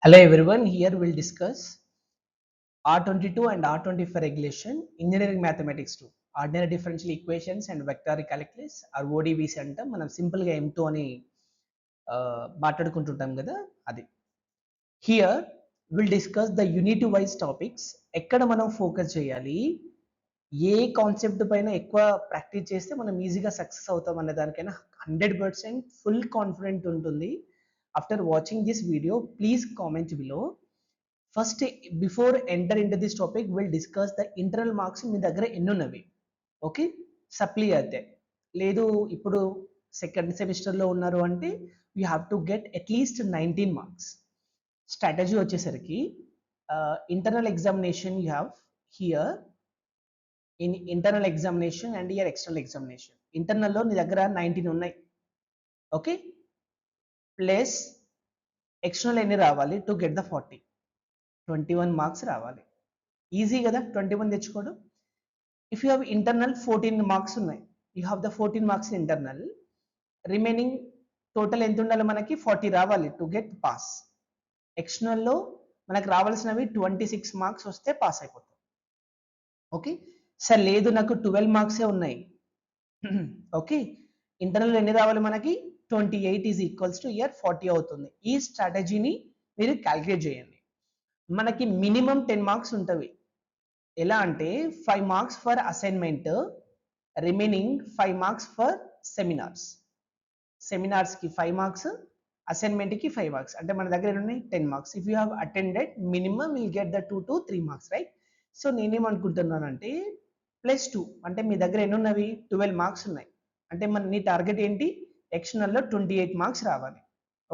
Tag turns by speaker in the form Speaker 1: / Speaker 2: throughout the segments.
Speaker 1: Hello everyone, here we'll discuss R22 and R25 regulation, engineering mathematics 2, ordinary differential equations and vector calculus or ODVC అంటాం. మనం simple గా M2 అని మాట్లాడుకుంటుంటాం కదా అది. Here we'll discuss the unit wise topics. ఎక్కడ మనం focus చేయాలి, ఏ concept పైన ఎక్కువ ప్రాక్టీస్ చేస్తే మనం ఈజీగా సక్సెస్ అవుతాం అనే దానికైనా 100% ఫుల్ కాన్ఫిడెంట్ ఉంటుంది. After watching this video, please comment below. First, before enter into this topic, we'll discuss the internal marks మీ దగ్గర ఎన్ని ఉన్నవి. ఓకే, సప్లీ అయితే లేదు, ఇప్పుడు సెకండ్ సెమిస్టర్లో ఉన్నారు అంటే you have to get at least 19 marks. Strategy వచ్చేసరికి internal examination you have here in internal examination and here external examination. ఇంటర్నల్లో నీ దగ్గర 19 ఉన్నాయి. ఓకే, ప్లస్ ఎక్స్టర్నల్ ఎన్ని రావాలి టు గెట్ ద 40, 21 మార్క్స్ రావాలి. ఈజీ కదా 21 తెచ్చుకోవడం. If you have internal 14 marks ఉన్నాయి, you have the 14 marks internal, remaining total ఎంత ఉండాలి మనకి 40 రావాలి టు గెట్ పాస్. ఎక్స్టర్నల్లో మనకు రావాల్సినవి 26 మార్క్స్ వస్తే పాస్ అయిపోతాం. ఓకే సార్, లేదు నాకు 12 మార్క్సే ఉన్నాయి. ఓకే, ఇంటర్నల్ ఎన్ని రావాలి మనకి 28 ఈజ్ ఈక్వల్స్ టు ఇయర్ 40 అవుతుంది. ఈ స్ట్రాటజీని మీరు క్యాల్కులేట్ చేయండి. మనకి మినిమం 10 మార్క్స్ ఉంటుంది. ఎలా అంటే 5 marks for assignment, remaining 5 marks for seminars. సెమినార్స్కి 5 మార్క్స్, అసైన్మెంట్కి 5 మార్క్స్, అంటే మన దగ్గర ఉన్నాయి 10 marks. If you have attended minimum will get the 2 to 3 marks, right? So నేనేమనుకుంటున్నానంటే +2 అంటే మీ దగ్గర ఎన్ని ఉన్నవి 12 మార్క్స్ ఉన్నాయి. అంటే మన నీ టార్గెట్ ఏంటి, ఎక్స్టర్నల్లో 28 మార్క్స్ రావాలి.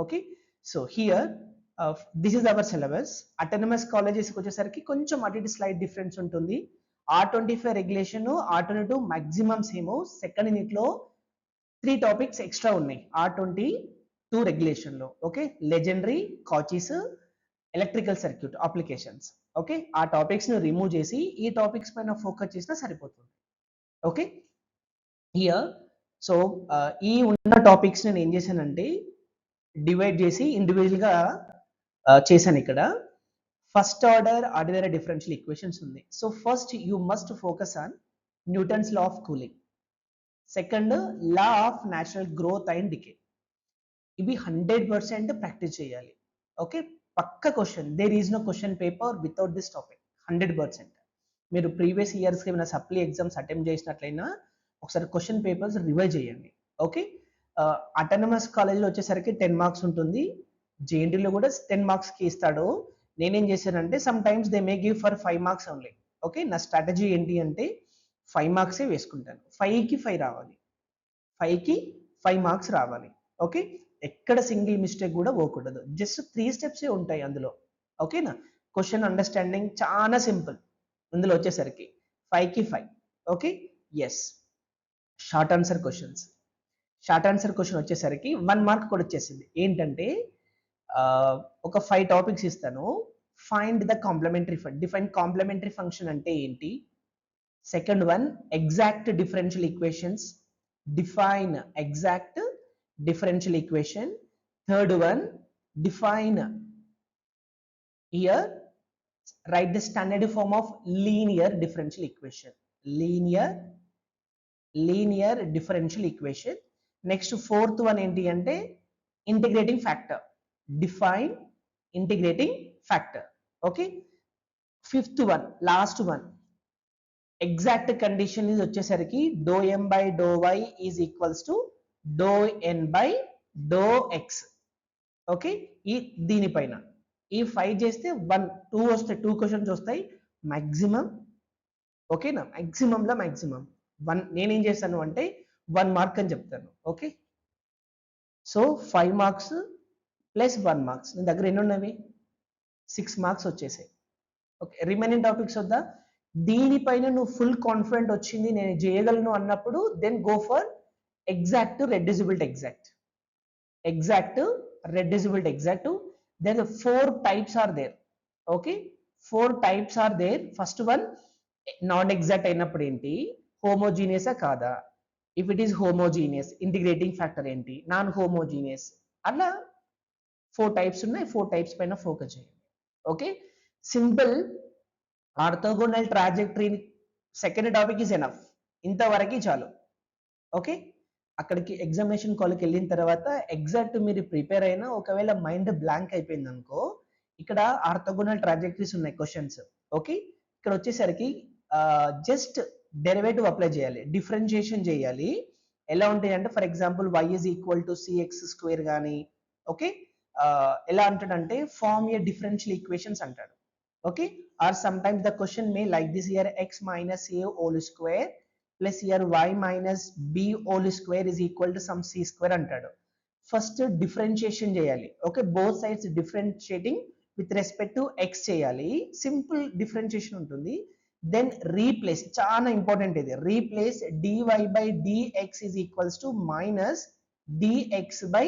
Speaker 1: Okay, so here this is our syllabus. Autonomous కాలేజెస్కి వచ్చేసరికి కొంచెం అటు ఇటు స్లైట్ డిఫరెన్స్ ఉంటుంది. R25 regulation, R22 maximum same. Second యూనిట్లో 3 టాపిక్స్ ఎక్స్ట్రా ఉన్నాయి R22 రెగ్యులేషన్లో. Okay, Legendre, Cauchy's, electrical circuit applications. Okay, ఆ టాపిక్స్ని రిమూవ్ చేసి ఈ టాపిక్స్ పైన ఫోకస్ చేసినా సరిపోతుంది. ఓకే, హియర్ సో ఈ ఉన్న టాపిక్స్ నేను ఏం చేశానంటే డివైడ్ చేసి ఇండివిజువల్గా చేశాను. ఇక్కడ first order ordinary differential equations ఉంది. So first you must focus on Newton's law of cooling, second law of natural growth and decay. ఇవి 100% ప్రాక్టీస్ చేయాలి. ఓకే, పక్క question, there is no question paper without this topic. 100% మీరు previous ఇయర్స్కి ఏమైనా supply exams attempt చేసినట్లయినా ఒకసారి question papers revise చేయండి. Okay, autonomous కాలేజ్లో వచ్చేసరికి 10 మార్క్స్ ఉంటుంది, జేఎన్టీలో కూడా 10 మార్క్స్కి ఇస్తాడు. నేనేం చేశానంటే some times they may give for 5 marks only. Okay, నా స్ట్రాటజీ ఏంటి అంటే 5 మార్క్సే వేసుకుంటాను. 5కి 5 రావాలి, 5కి 5 మార్క్స్ రావాలి. ఓకే, ఎక్కడ సింగిల్ మిస్టేక్ కూడా పోకూడదు. జస్ట్ 3 స్టెప్సే ఉంటాయి అందులో. ఓకేనా, క్వశ్చన్ అండర్స్టాండింగ్ చాలా సింపుల్ ఇందులో వచ్చేసరికి 5కి 5. Okay, yes. Short answer questions, short answer question వచ్చేసరికి 1 మార్క్ కూడా వచ్చేసింది. ఏంటంటే ఒక 5 టాపిక్స్ ఇస్తాను. Find the complementary function, define complementary function అంటే ఏంటి. Second one exact differential equations, define exact differential equation. Third one, define here, write the standard form of linear differential equation. Linear differential equation. Next fourth one enti ante integrating factor, define integrating factor. Okay, fifth one, last one, exact condition is వచ్చేసరికి dou m by dou y is equals to dou n by dou x. Okay, ఈ దీనిపైన ఈ 5 చేస్తే 1 2 వస్తాయి, 2 questions వస్తాయి maximum. ఓకేనా, మ్యాక్సిమంలో maximum 1. నేనేం చేస్తాను అంటే 1 మార్క్ అని చెప్తాను. Okay, so 5 marks plus 1 marks, నీ దగ్గర ఎన్ని ఉన్నవి 6 మార్క్స్ వచ్చేసాయి. ఓకే, రిమైనింగ్ టాపిక్స్ వద్దా, దీనిపైన నువ్వు ఫుల్ కాన్ఫిడెంట్ వచ్చింది నేను చేయగలను అన్నప్పుడు then go for exact reducible exact. Then the 4 types are there. Okay, 4 types are there. First one, non exact అయినప్పుడు ఏంటి, homogeneous కాదా. If it is homogeneous, integrating factor ఏంటి, non homogeneous, అలా 4 టైప్స్ ఉన్నాయి, 4 టైప్స్ పైన ఫోకస్ చేయండి. Okay, simple orthogonal trajectory second topic is enough, ఇంతవరకు చాలు. ఓకే, అక్కడికి ఎగ్జామినేషన్ కాల్కి వెళ్ళిన తర్వాత ఎగ్జాక్ట్ మీరు ప్రిపేర్ అయినా ఒకవేళ మైండ్ బ్లాంక్ అయిపోయింది అనుకో, ఇక్కడ ఆర్థోగోనల్ ట్రాజెక్టరీస్ ఉన్నాయి క్వశ్చన్స్. ఓకే, ఇక్కడ వచ్చేసరికి జస్ట్ డెరివేటివ్ అప్లై చేయాలి, డిఫరెన్షియేషన్ చేయాలి. ఎలా ఉంటాయి అంటే for example y is equal to c x square కానీ, ఓకే, ఎలా అంటాడంటే ఫార్మ్ ఏ డిఫరెన్షియల్ ఈక్వేషన్స్ అంటాడు. Okay, or some times the question may like this year x minus a whole square plus year y minus b whole square is equal to some c square అంటాడు. First differentiation చేయాలి. Okay, both sides differentiating with respect to X చేయాలి, simple differentiation ఉంటుంది. Then replace, చాలా important ఇది, replace dy by dx is equals to minus dx by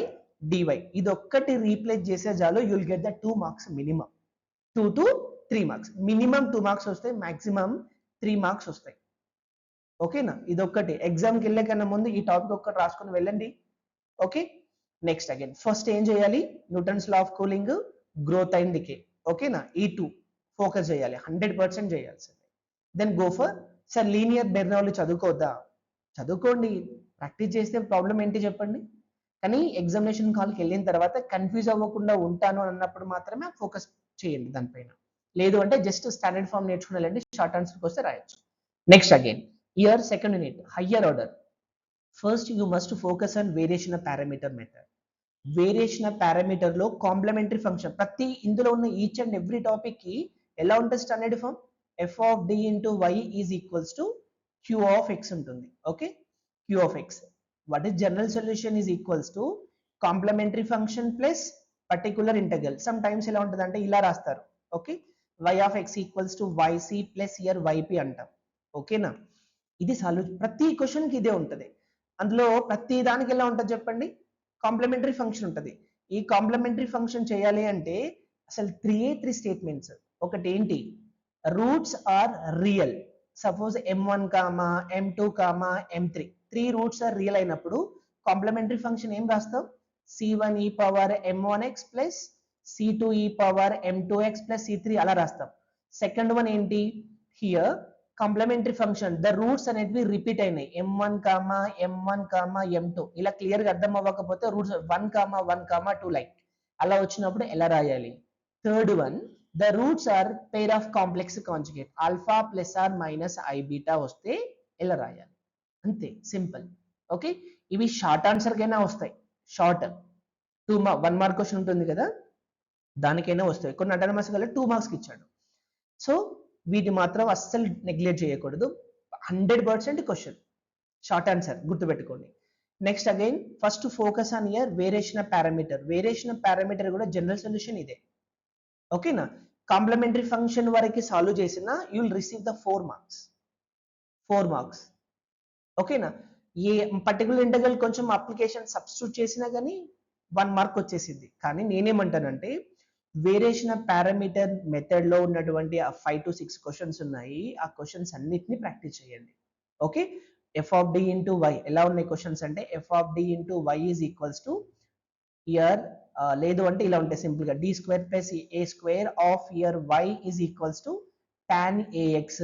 Speaker 1: dy. ఇది ఒక్కటి replace చేసే చాలు, you will get the 2 marks minimum, 2 to 3 marks minimum. 2 marks వస్తాయి, maximum 3 marks వస్తాయి. ఓకేనా, ఇది ఒక్కటి ఎగ్జామ్కి వెళ్ళే కన్నా ముందు ఈ టాపిక్ ఒక్కటి రాసుకొని వెళ్ళండి. ఓకే, నెక్స్ట్ అగైన్ ఫస్ట్ ఏం చేయాలి, Newton's law of cooling, growth and decay. ఓకేనా, ఈ 2 ఫోకస్ చేయాలి, 100% చేయాల్సింది. Then go for sir linear Bernoulli చదువుకోవద్దా, చదువుకోండి, ప్రాక్టీస్ చేస్తే ప్రాబ్లం ఏంటి చెప్పండి. కానీ ఎగ్జామినేషన్ కాల్కి వెళ్ళిన తర్వాత కన్ఫ్యూజ్ అవ్వకుండా ఉంటాను అన్నప్పుడు మాత్రమే ఫోకస్ చేయండి దానిపైన. లేదు అంటే జస్ట్ స్టాండర్డ్ ఫామ్ నేర్చుకుని వెళ్ళండి, షార్ట్ ఆన్సర్కి వస్తే రాయొచ్చు. Next again year second unit higher order. First you must focus on variation of parameter method. Variation of parameter లో కాంప్లిమెంటరీ ఫంక్షన్, ప్రతి ఇందులో ఉన్న ఈచ్ అండ్ ఎవ్రీ టాపిక్ కి ఎలా ఉంటుంది standard form, f of d into y is equals to q of x ఉంటుంది. Okay, q of x, what is general solution is equals to complementary function plus particular integral. sometimes ఎలా ఉంటుంది అంటే ఇలా రాస్తారు. Okay, y of x equals to yc plus here yp అంటాం. ఓకేనా, ఇది solve, ప్రతి క్వశ్చన్ కి ఇదే ఉంటుంది. అందులో ప్రతి దానికి ఎలా ఉంటుంది చెప్పండి, కాంప్లిమెంటరీ ఫంక్షన్ ఉంటుంది. ఈ కాంప్లిమెంటరీ ఫంక్షన్ చేయాలి అంటే అసలు 3 స్టేట్మెంట్స్. ఒకటి ఏంటి, roots are real, suppose m1 comma m2 comma m3, 3 roots are real అయినప్పుడు కాంప్లిమెంటరీ ఫంక్షన్ ఏం రాస్తాం, c1 e power m1x plus c2 e power m2x plus c3 అలా రాస్తాం. సెకండ్ వన్ ఏంటి, here complementary function the roots అనేటివి repeat అయినాయి, m1 comma m1 comma m2, ఇలా clear గా అర్థం అవ్వకపోతే రూట్స్ 1 కామా 1 కామా 2 లైక్ అలా వచ్చినప్పుడు ఎలా రాయాలి. Third one, the roots are pair of complex conjugate, alpha plus or minus I beta వస్తే ఎలా రాయాలి, అంతే సింపుల్. ఓకే, ఇవి షార్ట్ ఆన్సర్ కైనా వస్తాయి, షార్ట్ 1 మార్క్ క్వశ్చన్ ఉంటుంది కదా దానికైనా వస్తాయి. కొన్ని అటానమస్ వల్ల 2 మార్క్స్కి ఇచ్చాడు. సో వీటి మాత్రం అస్సలు నెగ్లెక్ట్ చేయకూడదు, 100% క్వశ్చన్ షార్ట్ ఆన్సర్ గుర్తుపెట్టుకోండి. Next again first focus on year variation of parameter. Variation of parameter కూడా జనరల్ సొల్యూషన్ ఇదే. ఓకేనా, కాంప్లిమెంటరీ ఫంక్షన్ వరకు సాల్వ్ చేసిన you will receive the 4 marks, 4 marks. ఓకేనా, ఏ పర్టికులర్ ఇంటర్వెల్ కొంచెం అప్లికేషన్ సబ్స్టిట్యూట్ చేసినా కానీ 1 మార్క్ వచ్చేసింది. కానీ నేనేమంటానంటే వేరియేషన్ ఆఫ్ పారామీటర్ మెథడ్ లో ఉన్నటువంటి ఆ 5 to 6 క్వశ్చన్స్ ఉన్నాయి, ఆ క్వశ్చన్స్ అన్నిటిని ప్రాక్టీస్ చేయండి. Okay, f of d into y ఎలా ఉన్నాయి క్వశ్చన్స్ అంటే f of d into y is equals to year లేదు అంటే ఇలా ఉంటాయి సింపుల్ గా, d square plus a square of year y is equals to tan ax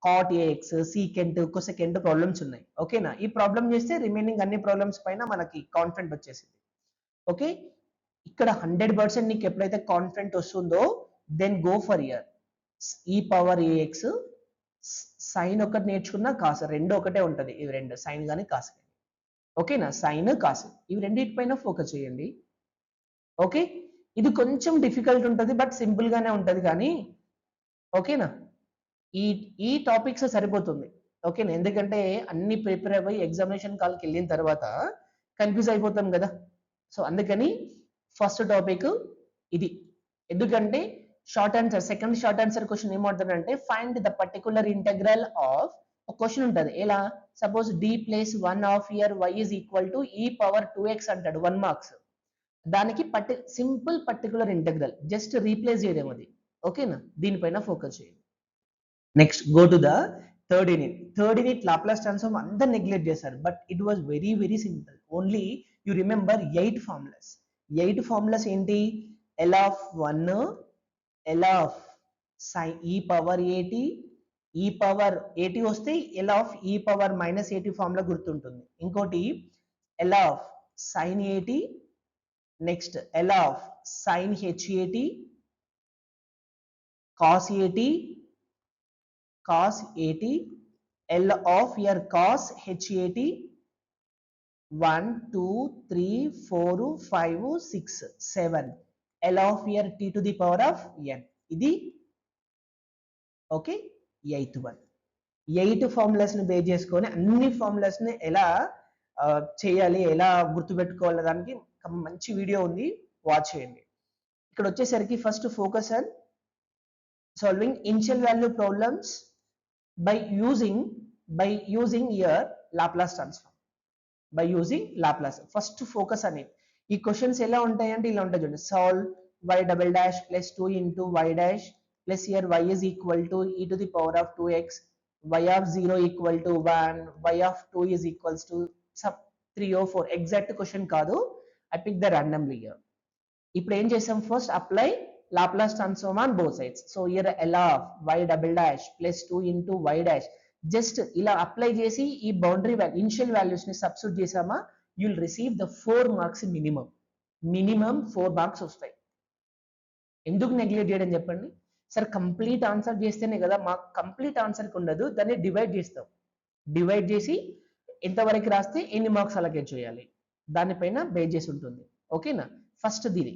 Speaker 1: cot ax secant cosecant problems ఉన్నాయి. ఓకేనా, ఈ ప్రాబ్లం చేస్తే రిమైనింగ్ అన్ని ప్రాబ్లమ్స్ పైన మనకి కాన్ఫిడెంట్ వచ్చేసింది. ఓకే, ఇక్కడ 100% నీకు ఎప్పుడైతే కాన్ఫిడెంట్ వస్తుందో దెన్ గో ఫర్ ఇయర్ ఈ పవర్ ఏఎక్స్, సైన్ ఒకటి నేర్చుకున్నా కాస్ రెండు ఒకటే ఉంటది, ఇవి రెండు సైన్ కానీ కాస్ కానీ. ఓకేనా, సైన్ కాస్ ఇవి రెండింటిపైన ఫోకస్ చేయండి. ఓకే, ఇది కొంచెం డిఫికల్ట్ ఉంటుంది బట్ సింపుల్ గానే ఉంటది కానీ ఓకేనా, ఈ టాపిక్స్ సరిపోతుంది. ఓకేనా, ఎందుకంటే అన్ని ప్రిపేర్ అయ్యి ఎగ్జామినేషన్ కాల్కి వెళ్ళిన తర్వాత కన్ఫ్యూజ్ అయిపోతాం కదా. సో అందుకని ఫస్ట్ టాపిక్ ఇది, ఎందుకంటే short answer second short answer question ఏమవుతుందంటే find the particular integral of ఒక క్వశ్చన్ ఉంటుంది. ఎలా suppose d plus 1 of year y is equal to e power 2x అంటాడు, 1 మార్క్స్. దానికి simple particular integral just replace చేయడం అది. ఓకేనా, దీనిపైన ఫోకస్ చేయండి. Next go to the third unit. Third unit Laplace transform అందరు నెగ్లెక్ట్ చేశారు but it was very very simple. Only you remember 8 formulas. Eight formulas ఏంటి? L of 1, L of sine e power a t, e power a t వస్తే L of e power minus a t formula గుర్తుంటుంది. ఇంకోటి L of sine a t, next L of sine h a t, cos a t, cos a t, L of year cos h a t 1, 2, 3, 4, 5, 6, 7 L of your t to the power of n. ఇది okay eighth one. Eight formulas ని base చేసుకొని అన్ని formulas ని ఎలా చేయాలి, ఎలా గుర్తుపెట్టుకోవాలి దానికి మంచి వీడియో ఉంది, వాచ్ చేయండి. ఇక్కడ వచ్చేసరికి first focus on solving initial value problems by using your Laplace transform. By using Laplace first focus అనేది. ఈ క్వశ్చన్స్ ఎలా ఉంటాయంటే ఇలా ఉంటాయి చూడండి. Solve y double dash plus 2 into y dash plus here y is equal to e to the power of 2x, y of 0 equal to 1, y of 2 is equals to some 3 or 4. Exact question కాదు, I pick the randomly here. ఇప్పుడు ఏం చేసాం, first apply Laplace transform on both sides. So here L of y double dash plus 2 into y dash just ఇలా apply చేసి ఈ boundary initial values ని substitute చేసామా, you will receive the 4 marks minimum 4 marks వస్తాయి. ఎందుకు neglect చేయడం చెప్పండి sir? Complete answer చేస్తేనే కదా మాకు. కంప్లీట్ ఆన్సర్కి ఉండదు, దాన్ని డివైడ్ చేస్తాం. డివైడ్ చేసి ఎంతవరకు రాస్తే ఎన్ని మార్క్స్ అలొకేట్ చేయాలి దానిపైన బేస్ చేసి ఉంటుంది. ఓకేనా? ఫస్ట్ దీని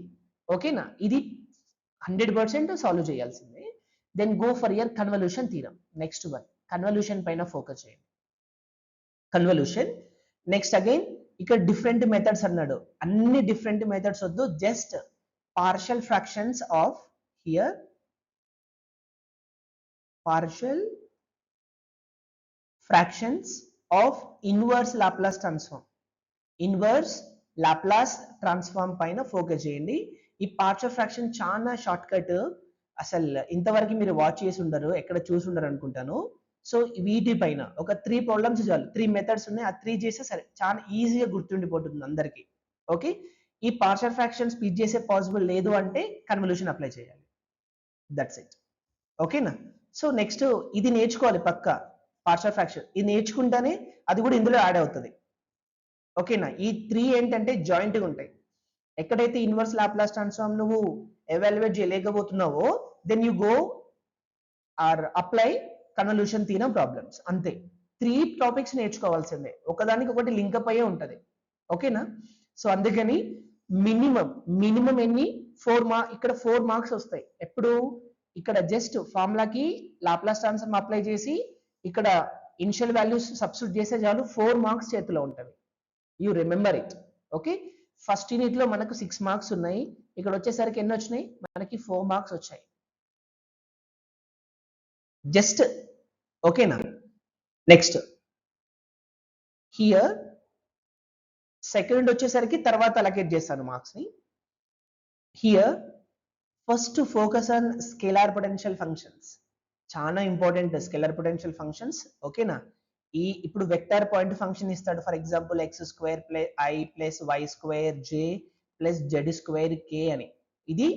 Speaker 1: ఓకేనా, ఇది 100% సాల్వ్ చేయాల్సిందే. Then go for your convolution theorem. Next one convolution పైన ఫోకస్ చేయండి. కన్వల్యూషన్ నెక్స్ట్ అగైన్ ఇక్కడ డిఫరెంట్ మెథడ్స్ అన్నాడు. అన్ని డిఫరెంట్ మెథడ్స్ వద్దు, just partial fractions of here partial fractions of inverse Laplace transform. Inverse Laplace transform పైన focus చేయండి. ఈ partial fraction చాలా షార్ట్ కట్, అసలు ఇంతవరకు మీరు వాచ్ చేసి ఉండరు, ఎక్కడ చూసి ఉండరు అనుకుంటాను. సో వీటి పైన ఒక 3 ప్రాబ్లమ్స్ చాలు, 3 మెథడ్స్ ఉన్నాయి, ఆ 3 చేస్తే సరే చాలా ఈజీగా గుర్తుండిపోతుంది అందరికి. ఓకే, ఈ పార్షియల్ ఫ్రాక్షన్ స్పీడ్ చేసే పాసిబుల్ లేదు అంటే కన్వల్యూషన్ అప్లై చేయాలి. That's it. ఓకేనా? సో నెక్స్ట్ ఇది నేర్చుకోవాలి పక్క, పార్షియల్ ఫ్రాక్షన్ ఇది నేర్చుకుంటేనే అది కూడా ఇందులో యాడ్ అవుతుంది. ఓకేనా? ఈ 3 ఏంటంటే జాయింట్గా ఉంటాయి. ఎక్కడైతే ఇన్వర్స్ లాప్లాస్ ట్రాన్స్ఫార్మ్ నువ్వు ఎవాల్యుయేట్ చేయలేకపోతున్నావో then you go or apply convolution theorem problems. అంతే. 3 టాపిక్స్ నేర్చుకోవాల్సిందే, ఒకదానికి ఒకటి లింకప్ అయ్యే ఉంటది. ఓకేనా? సో అందుకని మినిమం ఎన్ని 4 ఇక్కడ 4 మార్క్స్ వస్తాయి. ఎప్పుడు ఇక్కడ జస్ట్ ఫార్ములాకి లాప్లాస్ ట్రాన్స్ఫార్మ్ అప్లై చేసి ఇక్కడ ఇనిషియల్ వాల్యూస్ సబ్స్టిట్యూట్ చేసే చాలు 4 మార్క్స్ చేతిలో ఉంటది. You remember it. Okay, first unit లో మనకు 6 మార్క్స్ ఉన్నాయి, ఇక్కడ వచ్చేసరికి ఎన్ని వచ్చినాయి మనకి 4 మార్క్స్ వచ్చాయి జస్ట్. ఓకేనా? నెక్స్ట్ హియర్ సెకండ్ వచ్చేసరికి తర్వాత అలొకేట్ చేస్తాను మార్క్స్ ని. Here first focus on scalar potential functions. చాలా ఇంపార్టెంట్ స్కేలార్ పొటెన్షియల్ ఫంక్షన్స్. ఓకేనా? ఇప్పుడు వెక్టార్ పాయింట్ ఫంక్షన్ ఇస్తాడు, for example x² + i + y² j + z² k అని. ఇది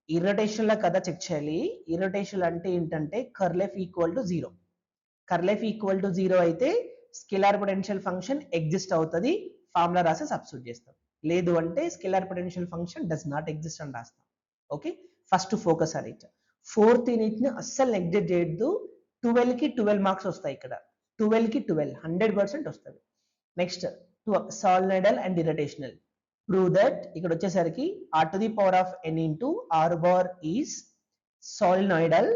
Speaker 1: ఇర్రోటేషన్ ల కదా చెక్ చేయాలి. ఇర్రోటేషన్ అంటే ఏంటంటే కర్ల్ f = 0. కర్ల్ f = 0 అయితే స్కేలార్ పొటెన్షియల్ ఫంక్షన్ ఎగ్జిస్ట్ అవుతుంది, ఫార్ములా రాసి సబ్స్టిట్యూట్ చేస్తాం. లేదు అంటే scalar potential function does not exist అని రాస్తాం. ఓకే, ఫస్ట్ ఫోకస్ అది. ఫోర్త్ యూనిట్ ని అస్సలు నెగ్లెక్ట్ చేయొద్దు. 12 కి 12 మార్క్స్ వస్తాయి ఇక్కడ. 12 కి 12 100% వస్తుంది. Next solenoidal and irrotational. Prove that ఇక్కడ వచ్చేసరికి r to the power of n into r bar is solenoidal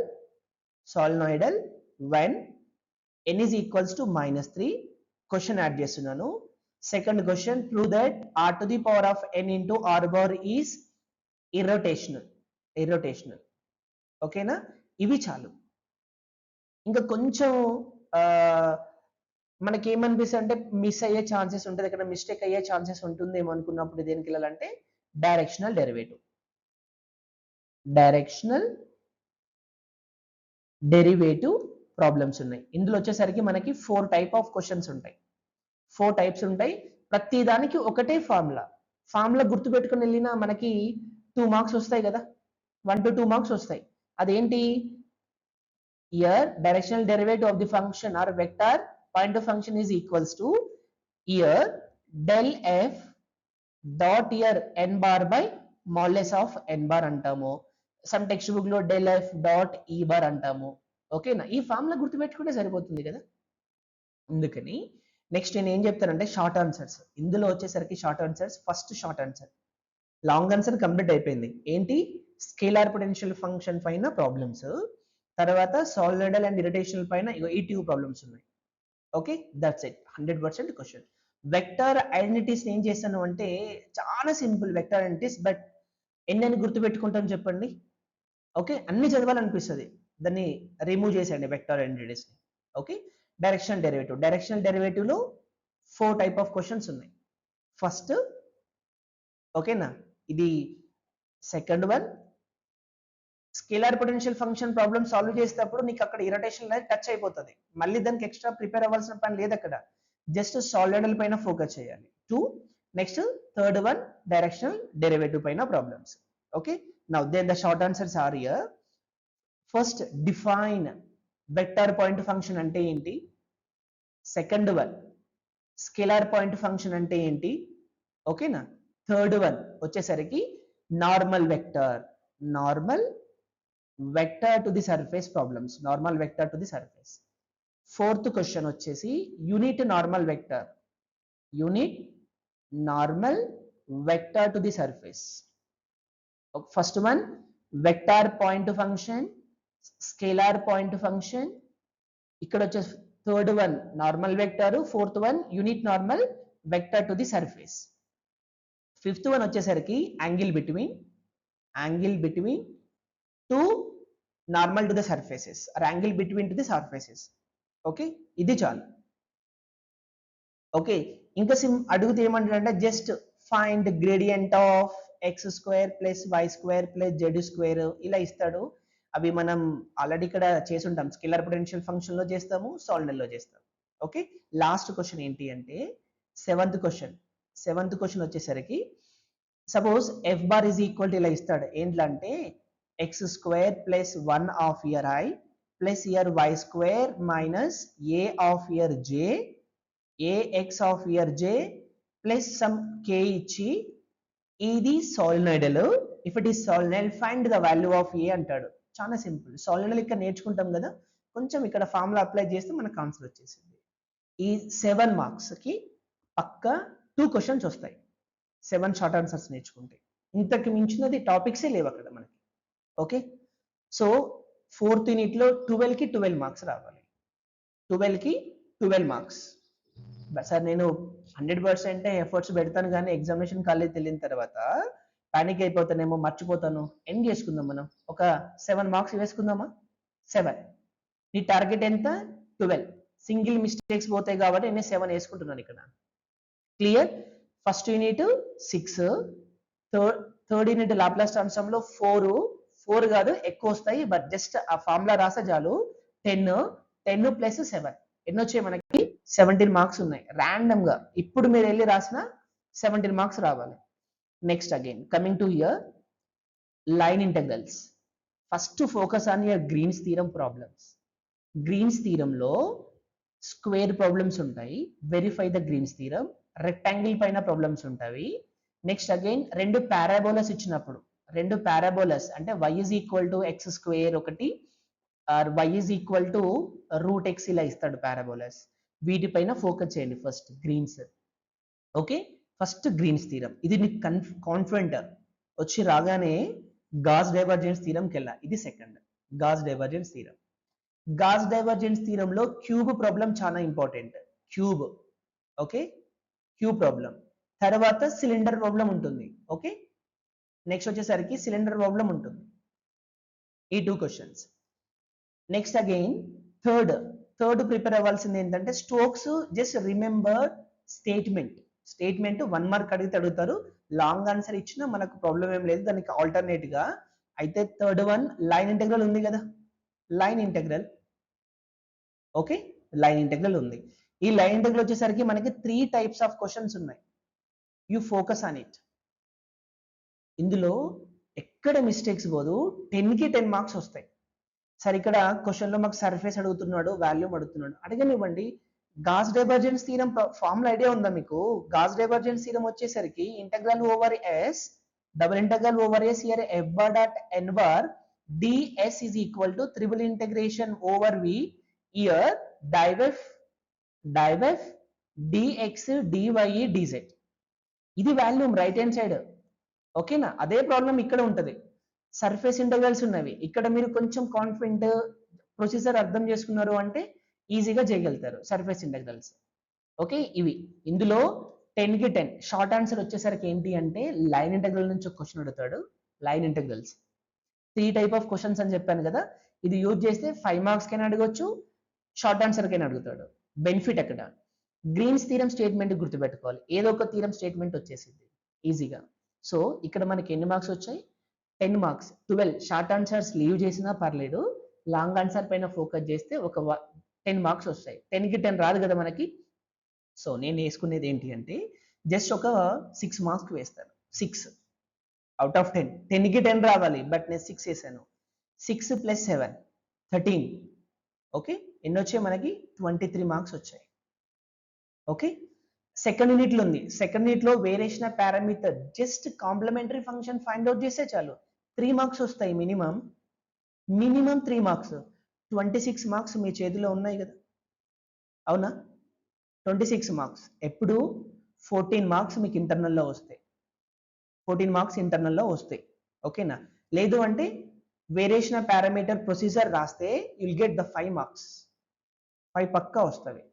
Speaker 1: when n is equals to -3. Question add చేస్తున్నాను. Second question, prove that r to the power of n into r bar is irrotational. ఓకేనా? ఇవి చాలు. ఇంకా కొంచెం మనకి ఏమనిపిస్తుంది అంటే miss అయ్యే ఛాన్సెస్ ఉంటుంది, ఇక్కడ మిస్టేక్ అయ్యే ఛాన్సెస్ ఉంటుందేమో అనుకున్నప్పుడు దేనికి వెళ్ళాలంటే డైరెక్షనల్ డెరివేటివ్ ప్రాబ్లమ్స్ ఉన్నాయి. ఇందులో వచ్చేసరికి మనకి 4 టైప్ ఆఫ్ క్వశ్చన్స్ ఉంటాయి. 4 టైప్స్ ఉంటాయి. ప్రతి దానికి ఒకటే ఫార్ములా. ఫార్ములా గుర్తుపెట్టుకుని వెళ్ళినా మనకి 2 మార్క్స్ వస్తాయి కదా, 1 to 2 మార్క్స్ వస్తాయి. అదేంటి? Here directional derivative of the function or vector point of function is equals to here del f dot here n bar by modulus of n bar అంటాము. Some text book లో del f dot e bar అంటాము. ఓకేనా? ఈ formula గుర్తుపెట్టుకుంటే సరిపోతుంది కదా. అందుకని next నేను ఏం చెప్తానంటే షార్ట్ ఆన్సర్స్. ఇందులో వచ్చేసరికి short answers, first short answer, long answer complete అయిపోయింది. ఏంటి? స్కేలార్ పొటెన్షియల్ ఫంక్షన్ పైన ప్రాబ్లమ్స్, తర్వాత సాలినాయిడల్ అండ్ ఇరిటేషనల్ పైన ఈ 2 ప్రాబ్లమ్స్ ఉన్నాయి. Okay, that's it. 100% question. Vector identities ఏం చేస్తాను అంటే చాలా సింపుల్ వెక్టర్ ఐడెంటిటీస్, బట్ ఎన్ని గుర్తుపెట్టుకుంటాం చెప్పండి? ఓకే, అన్ని చదవాలనిపిస్తుంది, దాన్ని రిమూవ్ చేసేయండి vector identities. Okay, directional derivative. Directional derivative లో 4 టైప్ ఆఫ్ క్వశ్చన్స్ ఉన్నాయి. ఫస్ట్, ఓకేనా, ఇది second one. Scalar potential function problem solve చేసేటప్పుడు నీకు అక్కడ ఇరిటేషన్ అనేది టచ్ అయిపోతుంది, మళ్ళీ దానికి ఎక్స్ట్రా ప్రిపేర్ అవ్వాల్సిన పని లేదు అక్కడ, జస్ట్ సాలినాయిడల్ పైన ఫోకస్ చేయాలి. 2. Next third one directional derivative పైన problems. Okay, now then the short answers are here. First, define vector point function అంటే ఏంటి. Second one, scalar point function అంటే ఏంటి. ఓకేనా. థర్డ్ వన్ వచ్చేసరికి normal vector, normal vector to the surface problems, normal vector to the surface. Fourth question వచ్చేసి unit normal vector, unit normal vector to the surface. First one vector point function, scalar point function. ఇక్కడ వచ్చేసి third one normal vector, fourth one unit normal vector to the surface. Fifth one వచ్చేసరికి angle between two normal to the surfaces, or angle between two the surfaces. Okay, ఇది చాలు. Okay, ఇంకా అడిగితే ఏమంటాడంటే just find gradient of x square plus y square plus z square ఇలా ఇస్తాడు. అవి మనం ఆల్రెడీ ఇక్కడ చేసి ఉంటాం, స్కేలార్ పొటెన్షియల్ ఫంక్షన్ లో చేస్తాము, సాలినాయిడల్ లో చేస్తాము. ఓకే, లాస్ట్ క్వశ్చన్ ఏంటి అంటే సెవెంత్ క్వశ్చన్ వచ్చేసరికి suppose f bar is equal to ఇలా ఇస్తాడు. ఏంటంటే x square plus 1 of year i plus year y square minus a of year j, a x of year j plus some k ఇచ్చి ఇది solenoidal. If it is solenoidal find the value of a అంటాడు. చాలా simple. సాలినాయిడల్ ఇక్కడ నేర్చుకుంటాం కదా, కొంచెం ఇక్కడ formula apply చేస్తే మనకు ఆన్సర్ వచ్చేసింది. ఈ 7 మార్క్స్ కి పక్కా 2 క్వశ్చన్స్ వస్తాయి 7 షార్ట్ ఆన్సర్స్ నేర్చుకుంటే. ఇంతకు మించినది టాపిక్సే లేవు అక్కడ మనకి. ఓకే, సో ఫోర్త్ యూనిట్ లో 12 కి 12 మార్క్స్ రావాలి, 12 కి 12 మార్క్స్. సార్ నేను 100% ఎఫర్ట్స్ పెడతాను కానీ ఎగ్జామినేషన్ కాలేజ్ తెలియని తర్వాత పానిక్ అయిపోతానేమో, మర్చిపోతాను. ఎండ్ చేసుకుందాం మనం, ఒక 7 మార్క్స్ వేసుకుందామా. 7, నీ టార్గెట్ ఎంత? 12. సింగిల్ మిస్టేక్స్ పోతాయి కాబట్టి నేను 7 వేసుకుంటున్నాను ఇక్కడ. Clear. First unit 6, third unit Laplace transform లో 4 కాదు ఎక్కువ వస్తాయి, బట్ జస్ట్ ఆ ఫార్ములా రాసే చాలు. 10 ప్లస్ 7 ఎన్ని వచ్చాయి మనకి? 17 మార్క్స్ ఉన్నాయి. ర్యాండమ్ గా ఇప్పుడు మీరు వెళ్ళి రాసిన 17 మార్క్స్ రావాలి. Next again coming to hear line integrals. First focus on your Green's theorem problems. Green's theorem లో స్క్వేర్ ప్రాబ్లమ్స్ ఉంటాయి, verify the Green's theorem. Rectangle పైన ప్రాబ్లమ్స్ ఉంటాయి. నెక్స్ట్ అగైన్ రెండు పారాబోలస్ ఇచ్చినప్పుడు, రెండు పారాబోలస్ అంటే y is equal to x square ఒకటి, or y is equal to root x ఇలా ఇస్తాడు పారాబోలస్. వీటిపైన ఫోకస్ చేయండి first Green's. Okay, first Green's theorem. ఇది మీకు కాన్ఫిడెంట్ వచ్చి రాగానే గాస్ డైవర్జెన్స్ థీరంకి వెళ్ళా. ఇది second Gauss divergence theorem. Gauss divergence థీరంలో క్యూబ్ ప్రాబ్లం చాలా important. Cube, okay, cube problem. తర్వాత సిలిండర్ ప్రాబ్లం ఉంటుంది. ఓకే, నెక్స్ట్ వచ్చేసరికి సిలిండర్ ప్రాబ్లం ఉంటుంది. ఈ 2 questions. Next again third prepare అవ్వాల్సింది ఏంటంటే Stokes. Just remember statement 1 mark అడిగితే అడుగుతారు. లాంగ్ ఆన్సర్ ఇచ్చినా మనకు ప్రాబ్లం ఏం లేదు, దానికి ఆల్టర్నేట్ గా. అయితే థర్డ్ వన్ లైన్ ఇంటెగ్రల్ ఉంది కదా, line integral. Okay, line integral ఉంది. ఈ లైన్ ఇంటెగ్రల్ వచ్చేసరికి మనకి 3 టైప్స్ ఆఫ్ క్వశ్చన్స్ ఉన్నాయి. You focus on it. ఇందులో ఎక్కడ మిస్టేక్స్ పోదు, 10కి 10 మార్క్స్ వస్తాయి. సరే ఇక్కడ క్వశ్చన్లో మాకు సర్ఫేస్ అడుగుతున్నాడు, వాల్యూమ్ అడుగుతున్నాడు, అడగనివ్వండి. Gauss divergence theorem formula idea ఉందా మీకు? గాస్ డైవర్జెన్స్ థీరం వచ్చేసరికి integral over S double integral over S here F bar dot N bar ds is equal to triple integration over v here div f dx dy dz. ఇది volume right hand side. ఓకేనా? అదే problem ఇక్కడ ఉంటది. Surface integrals ఉన్నవి. ఇక్కడ మీరు కొంచెం confident procedure అర్థం చేసుకున్నారు అంటే ఈజీగా చేయగలుగుతారు సర్ఫేస్ ఇంటగ్రల్స్. ఓకే, ఇవి ఇందులో 10కి 10 షార్ట్ ఆన్సర్ వచ్చేసరికి ఏంటి అంటే లైన్ ఇంటగ్రల్ నుంచి ఒక క్వశ్చన్ అడుగుతాడు. Line integrals 3 type of questions అని చెప్పాను కదా, ఇది యూజ్ చేస్తే 5 మార్క్స్ కైనా అడగొచ్చు, షార్ట్ ఆన్సర్ కైనా అడుగుతాడు. బెనిఫిట్ అక్కడ గ్రీన్స్ థీరం స్టేట్మెంట్ గుర్తుపెట్టుకోవాలి, ఏదో ఒక థీరం స్టేట్మెంట్ వచ్చేసింది ఈజీగా. సో ఇక్కడ మనకి ఎన్ని మార్క్స్ వచ్చాయి? 10 మార్క్స్. 12 షార్ట్ ఆన్సర్స్ లీవ్ చేసినా పర్లేదు, లాంగ్ ఆన్సర్ పైన ఫోకస్ చేస్తే ఒక 10 మార్క్స్ వస్తాయి. 10కి 10 రాదు కదా మనకి. సో నేను వేసుకునేది ఏంటి అంటే జస్ట్ ఒక 6 మార్క్స్ వేస్తాను. 6 అవుట్ ఆఫ్ 10. 10కి 10 రావాలి, బట్ నేను 6 వేసాను. 6 + 7 13. ఓకే, ఎన్ని వచ్చాయి మనకి? 23 మార్క్స్ వచ్చాయి. ఓకే, సెకండ్ యూనిట్లో ఉంది. సెకండ్ యూనిట్లో variation of parameter just complementary function find out చేస్తే చాలు 3 మార్క్స్ వస్తాయి మినిమం. 3 మార్క్స్. 26 మార్క్స్ మీ చేతిలో ఉన్నాయి కదా, అవునా? 26 మార్క్స్. ఎప్పుడు 14 మార్క్స్ మీకు ఇంటర్నల్లో వస్తాయి. 14 మార్క్స్ ఇంటర్నల్లో వస్తాయి. ఓకేనా? లేదు అంటే వేరియేషన్ ఆఫ్ పారామీటర్ ప్రొసీజర్ రాస్తే యుల్ గెట్ ద 5 మార్క్స్. 5 పక్కా వస్తుంది.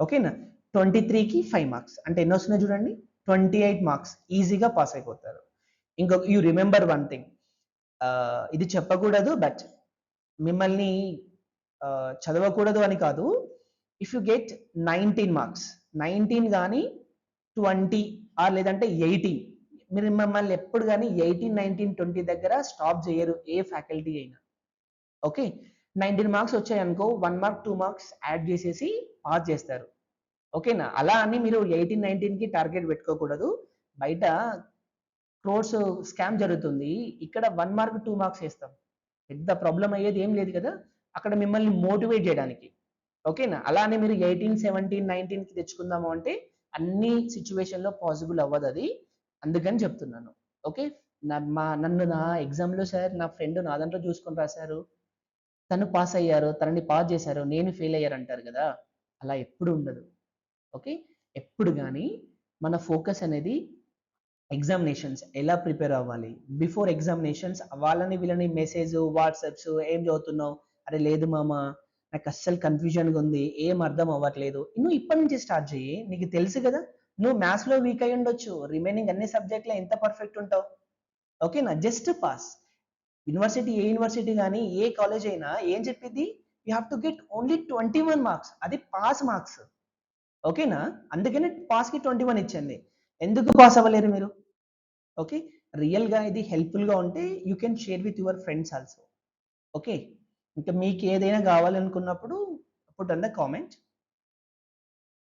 Speaker 1: ఓకేనా? 23కి 5 మార్క్స్ అంటే ఎన్ని వస్తున్నాయి చూడండి, 28 మార్క్స్. ఈజీగా పాస్ అయిపోతారు. ఇంకొక యూ రిమెంబర్ వన్ థింగ్, ఇది చెప్పకూడదు బట్ మిమ్మల్ని చదవకూడదు అని కాదు. ఇఫ్ యు గెట్ 19 మార్క్స్, 19 కానీ 20 ఆర్ లేదంటే 18, మీరు మిమ్మల్ని ఎప్పుడు కానీ 18, 19, 20 దగ్గర స్టాప్ చేయరు ఏ ఫ్యాకల్టీ అయినా. ఓకే, 19 మార్క్స్ వచ్చాయి అనుకో, 1 మార్క్ 2 మార్క్స్ యాడ్ చేసేసి పాస్ చేస్తారు. ఓకేనా? అలా అని మీరు 18, 19కి టార్గెట్ పెట్టుకోకూడదు. బయట క్రోర్స్ స్కామ్ జరుగుతుంది, ఇక్కడ 1 మార్క్ 2 మార్క్స్ వేస్తాం, పెద్ద ప్రాబ్లం అయ్యేది ఏం లేదు కదా అక్కడ, మిమ్మల్ని మోటివేట్ చేయడానికి. ఓకేనా? అలా అని మీరు 18, 17, 19కి తెచ్చుకుందాము అంటే అన్ని సిచ్యువేషన్లో పాసిబుల్ అవ్వదు అది, అందుకని చెప్తున్నాను. ఓకే, నన్ను నా ఎగ్జామ్లో సార్ నా ఫ్రెండ్ నా దాంట్లో చూసుకొని రాశారు, తను పాస్ అయ్యారు, తనని పాస్ చేశారు, నేను ఫెయిల్ అయ్యారు అంటారు కదా, అలా ఎప్పుడు ఉండదు. ఓకే, ఎప్పుడు కానీ మన ఫోకస్ అనేది ఎగ్జామినేషన్స్ ఎలా ప్రిపేర్ అవ్వాలి, బిఫోర్ ఎగ్జామినేషన్స్ వాళ్ళని వీళ్ళని మెసేజ్ వాట్సాప్స్ ఏం చదువుతున్నావు, అరే లేదు మామ నాకు అస్సలు కన్ఫ్యూజన్గా ఉంది, ఏం అర్థం అవ్వట్లేదు, నువ్వు ఇప్పటి నుంచి స్టార్ట్ చేయి. నీకు తెలుసు కదా నువ్వు మ్యాథ్స్లో వీక్ అయి ఉండొచ్చు, రిమైనింగ్ అన్ని సబ్జెక్ట్లో ఎంత పర్ఫెక్ట్ ఉంటావు. ఓకేనా? Just pass. యూనివర్సిటీ ఏ యూనివర్సిటీ కానీ ఏ కాలేజ్ అయినా ఏం చెప్పింది, you have to get only 21 marks, అది పాస్ మార్క్స్. ఓకేనా? అందుకనే పాస్కి 21 ఇచ్చింది. ఎందుకు పాస్ అవ్వలేరు మీరు? ఓకే, రియల్గా ఇది హెల్ప్ఫుల్గా ఉంటే you can share with your friends also. Okay, ఇంకా మీకు ఏదైనా కావాలనుకున్నప్పుడు పుట్ ఆన్ ద కామెంట్.